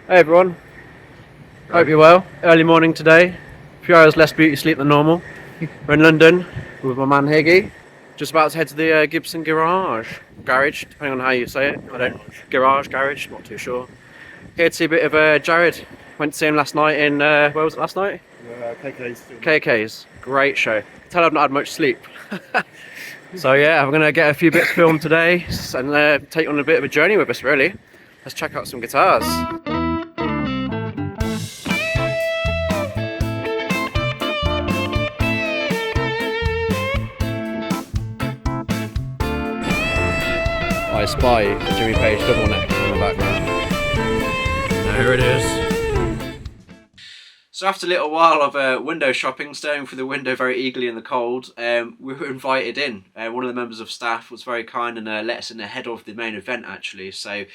Hey everyone, hope you're well. Early morning today, a few hours less beauty sleep than normal. We're in London with my man Higgy. Just about to head to the Gibson Garage, depending on how you say it. I don't Garage, not too sure. Here to see a bit of Jared. Went to see him last night in, where was it last night? KK's. Great show. Tell I've not had much sleep. So yeah, I'm going to get a few bits filmed today and take you on a bit of a journey with us really. Let's check out some guitars. I spy the Jimmy Page double neck in the background. There it is. So after a little while of window shopping, staring through the window very eagerly in the cold, we were invited in. One of the members of staff was very kind and let us in ahead of the main event actually. So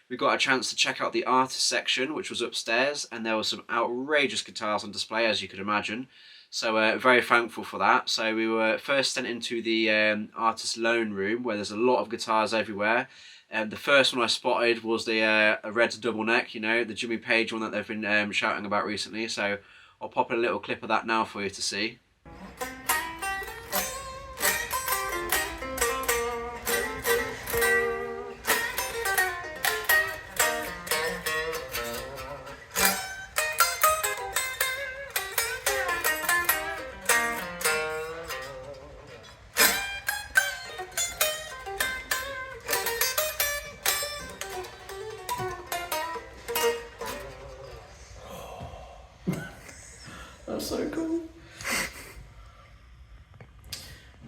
we got a chance to check out the artist section, which was upstairs, and there were some outrageous guitars on display, as you could imagine. So very thankful for that. So we were first sent into the artist loan room, where there's a lot of guitars everywhere. The first one I spotted was the a red double neck, you know, the Jimmy Page one that they've been shouting about recently. So I'll pop in a little clip of that now for you to see. That's so cool.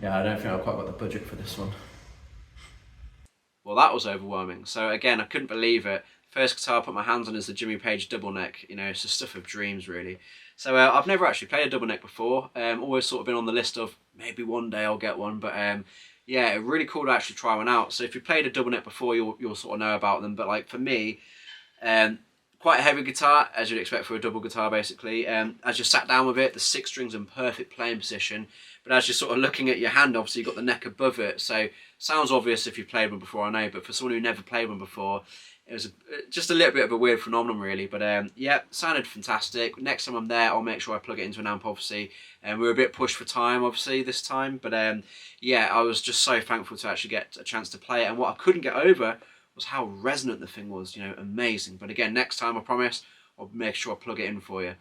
Yeah, I don't think I've quite got the budget for this one. Well, that was overwhelming. So again, I couldn't believe it. First guitar I put my hands on is the Jimmy Page double neck. You know, it's the stuff of dreams, really. So I've never actually played a double neck before. Always sort of been on the list of maybe one day I'll get one. But yeah, really cool to actually try one out. So if you played a double neck before, you'll sort of know about them. But like for me, quite a heavy guitar, as you'd expect for a double guitar, basically. As you sat down with it, the 6 strings in perfect playing position. But as you're sort of looking at your hand, obviously you've got the neck above it. So sounds obvious if you've played one before, I know. But for someone who never played one before, it was just a little bit of a weird phenomenon, really. But yeah, sounded fantastic. Next time I'm there, I'll make sure I plug it into an amp, obviously. And we were a bit pushed for time, obviously, this time. But yeah, I was just so thankful to actually get a chance to play it. And what I couldn't get over was how resonant the thing was, you know, amazing. But again, next time I promise I'll make sure I plug it in for you.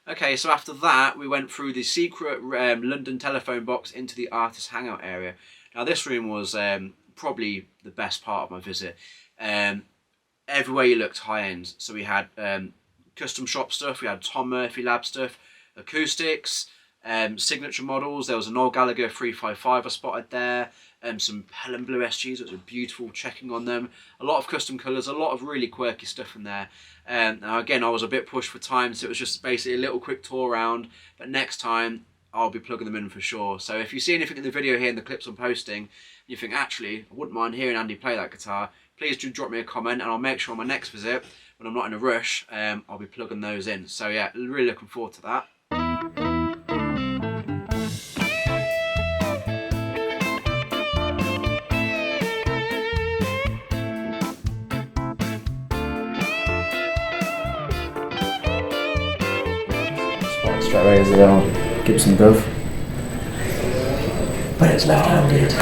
Okay, so after that we went through the secret London telephone box into the artist hangout area. Now this room was probably the best part of my visit. Everywhere you looked high end. So we had custom shop stuff, we had Tom Murphy lab stuff, acoustics, signature models. There was an old Gallagher 355 I spotted there. Some Helen Blue SGs, which are beautiful, checking on them. A lot of custom colours, a lot of really quirky stuff in there. Now again, I was a bit pushed for time, so it was just basically a little quick tour around. But next time, I'll be plugging them in for sure. So if you see anything in the video here, in the clips I'm posting, and you think, actually, I wouldn't mind hearing Andy play that guitar, please do drop me a comment, and I'll make sure on my next visit, when I'm not in a rush, I'll be plugging those in. So yeah, really looking forward to that. Straight away is the old Gibson Gov, but it's left-handed.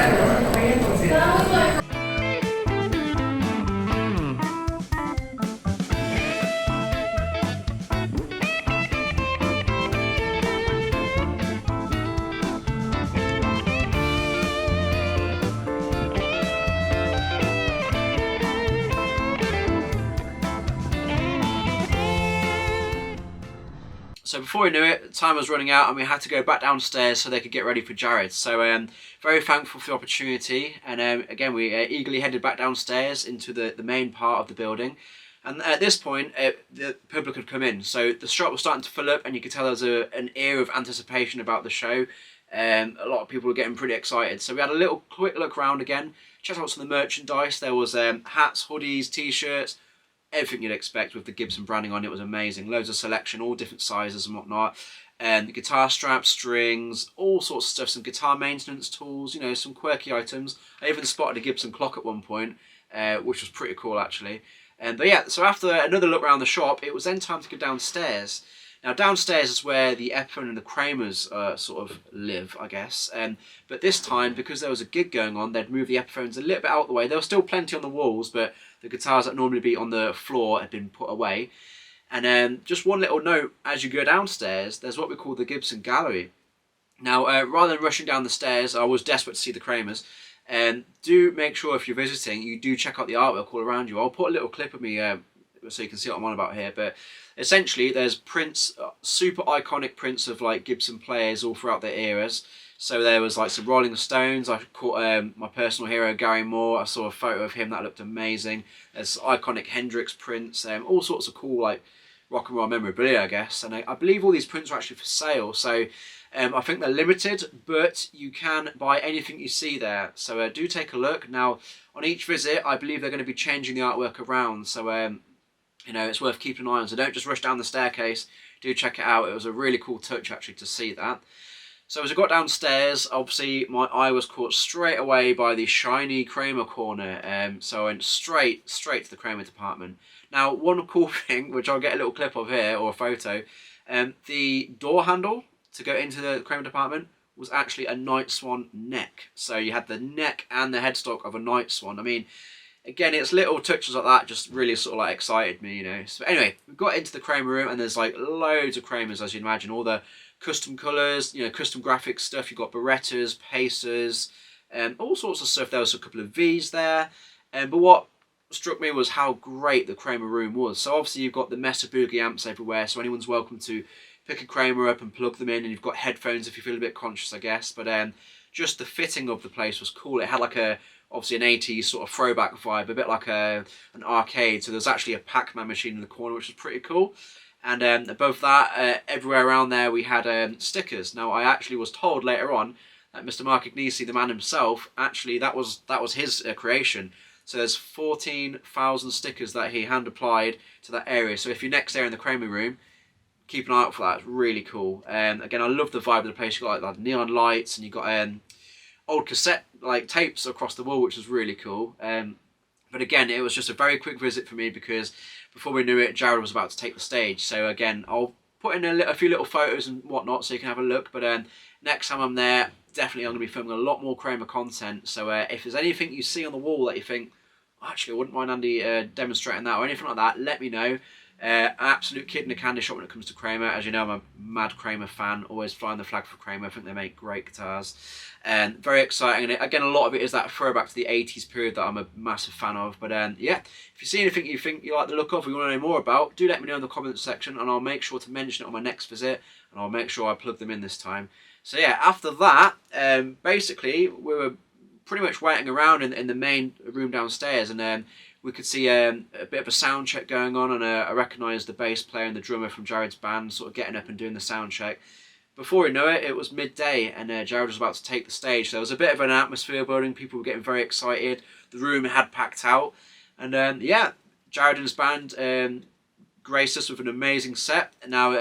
So before we knew it, time was running out and we had to go back downstairs so they could get ready for Jared. So very thankful for the opportunity, and again we eagerly headed back downstairs into the main part of the building. And at this point, the public had come in, so the shop was starting to fill up, and you could tell there was an air of anticipation about the show. A lot of people were getting pretty excited. So we had a little quick look around again, checked out some of the merchandise. There was hats, hoodies, t-shirts, everything you'd expect with the Gibson branding on it. Was amazing. Loads of selection, all different sizes and whatnot. Guitar straps, strings, all sorts of stuff. Some guitar maintenance tools, you know, some quirky items. I even spotted a Gibson clock at one point, which was pretty cool actually. But yeah, so after another look around the shop, it was then time to go downstairs. Now downstairs is where the Epiphone and the Kramers sort of live, I guess. But this time, because there was a gig going on, they'd moved the Epiphones a little bit out of the way. There was still plenty on the walls, but the guitars that normally be on the floor had been put away. And just one little note, as you go downstairs, there's what we call the Gibson Gallery. Now, rather than rushing down the stairs, I was desperate to see the Kramers. Do make sure if you're visiting, you do check out the artwork all around you. I'll put a little clip of me so you can see what I'm on about here. But essentially, there's prints, super iconic prints of like Gibson players all throughout their eras. So there was like some Rolling Stones. I caught my personal hero Gary Moore. I saw a photo of him that looked amazing. There's iconic Hendrix prints, all sorts of cool like rock and roll memorabilia, I guess. And I believe all these prints are actually for sale. So I think they're limited, but you can buy anything you see there. So do take a look. Now, on each visit, I believe they're going to be changing the artwork around. So, you know, it's worth keeping an eye on. So don't just rush down the staircase. Do check it out. It was a really cool touch, actually, to see that. So as I got downstairs, obviously, my eye was caught straight away by the shiny Kramer Corner. So I went straight to the Kramer department. Now, one cool thing, which I'll get a little clip of here, or a photo, the door handle to go into the Kramer department was actually a Night Swan neck. So you had the neck and the headstock of a Night Swan. I mean, again, it's little touches like that just really sort of like excited me, you know. So anyway, we got into the Kramer room and there's like loads of Kramers, as you'd imagine. All the custom colours, you know, custom graphics stuff. You've got Berettas, Pacers, all sorts of stuff. There was a couple of Vs there. But what struck me was how great the Kramer room was. So obviously you've got the Mesa Boogie amps everywhere, so anyone's welcome to pick a Kramer up and plug them in, and you've got headphones if you feel a bit conscious, I guess. But just the fitting of the place was cool. It had like obviously an 80s sort of throwback vibe, a bit like an arcade. So there's actually a Pac-Man machine in the corner, which was pretty cool. And above that, everywhere around there, we had stickers. Now, I actually was told later on that Mr. Mark Agnesi, the man himself, actually that was his creation. So there's 14,000 stickers that he hand applied to that area. So if you're next there in the Kramer room, keep an eye out for that. It's really cool. Again, I love the vibe of the place. You got like neon lights, and you got old cassette like tapes across the wall, which was really cool. But again, it was just a very quick visit for me because before we knew it, Jared was about to take the stage. So again, I'll put in a few little photos and whatnot so you can have a look. But next time I'm there, definitely I'm going to be filming a lot more Kramer content. So if there's anything you see on the wall that you think, actually, I wouldn't mind Andy demonstrating that or anything like that, let me know. Absolute kid in a candy shop when it comes to Kramer. As you know, I'm a mad Kramer fan, always flying the flag for Kramer. I think they make great guitars. And very exciting. And again, a lot of it is that throwback to the 80s period that I'm a massive fan of. But yeah, if you see anything you think you like the look of or you want to know more about, do let me know in the comments section, and I'll make sure to mention it on my next visit, and I'll make sure I plug them in this time. So yeah, after that, basically, we were pretty much waiting around in the main room downstairs, and we could see a bit of a sound check going on, and I recognised the bass player and the drummer from Jared's band sort of getting up and doing the sound check. Before we know it, it was midday, and Jared was about to take the stage. So there was a bit of an atmosphere building. People were getting very excited. The room had packed out. And yeah, Jared and his band graced us with an amazing set. Now,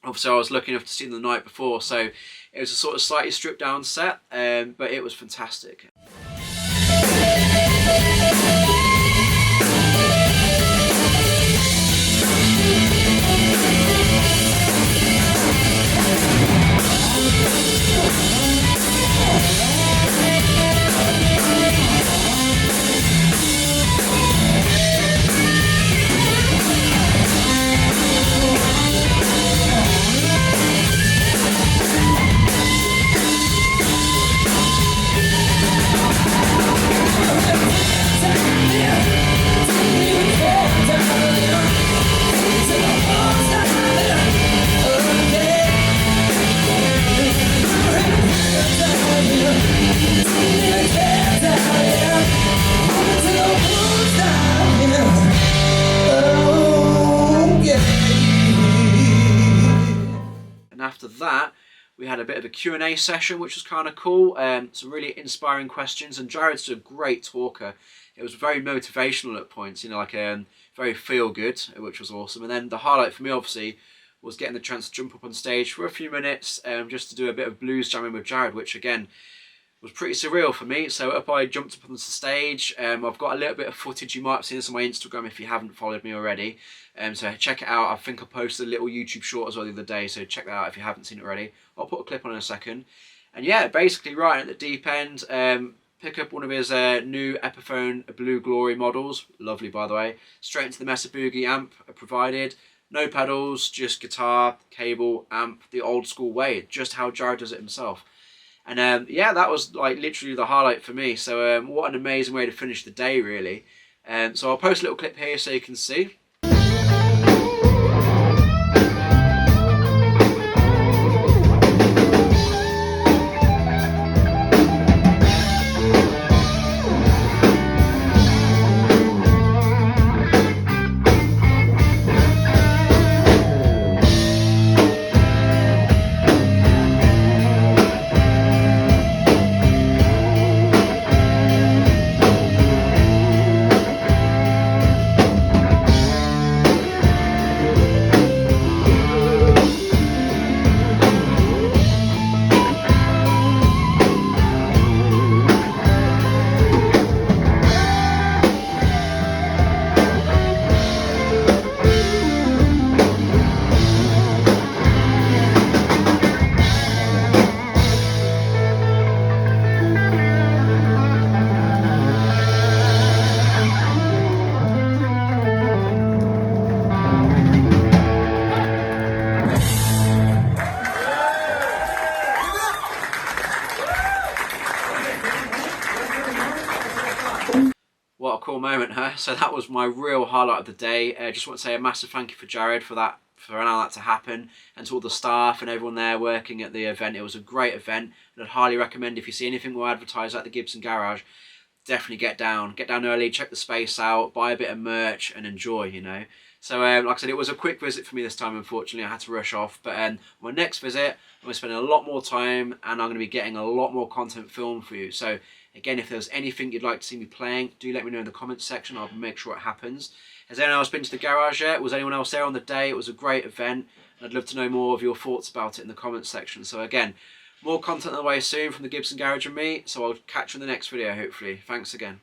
obviously, I was lucky enough to see them the night before, so it was a sort of slightly stripped down set, but it was fantastic. After that, we had a bit of a Q&A session, which was kind of cool. Some really inspiring questions, and Jared's a great talker. It was very motivational at points, you know, like very feel-good, which was awesome. And then the highlight for me, obviously, was getting the chance to jump up on stage for a few minutes just to do a bit of blues jamming with Jared, which, again, was pretty surreal for me. So up I jumped up on the stage. I've got a little bit of footage you might have seen this on my Instagram if you haven't followed me already. So check it out. I think I posted a little YouTube short as well the other day, so check that out if you haven't seen it already. I'll put a clip on in a second. And yeah, basically right at the deep end, pick up one of his new Epiphone Blue Glory models. Lovely, by the way. Straight into the Mesa Boogie amp provided. No pedals, just guitar, cable, amp, the old school way. Just how Jared does it himself. And yeah, that was like literally the highlight for me. So what an amazing way to finish the day, really. So I'll post a little clip here so you can see. What a cool moment, huh? So that was my real highlight of the day. Just want to say a massive thank you for Jared for allowing that to happen, and to all the staff and everyone there working at the event. It was a great event, and I'd highly recommend if you see anything we'll advertise at the Gibson Garage, definitely get down early, check the space out, buy a bit of merch and enjoy, you know. So like I said, it was a quick visit for me this time, unfortunately. I had to rush off, but my next visit, I'm going to spend a lot more time and I'm going to be getting a lot more content filmed for you. So again, if there's anything you'd like to see me playing, do let me know in the comments section. I'll make sure it happens. Has anyone else been to the garage yet? Was anyone else there on the day? It was a great event. I'd love to know more of your thoughts about it in the comments section. So again, more content on the way soon from the Gibson Garage and me. So I'll catch you in the next video, hopefully. Thanks again.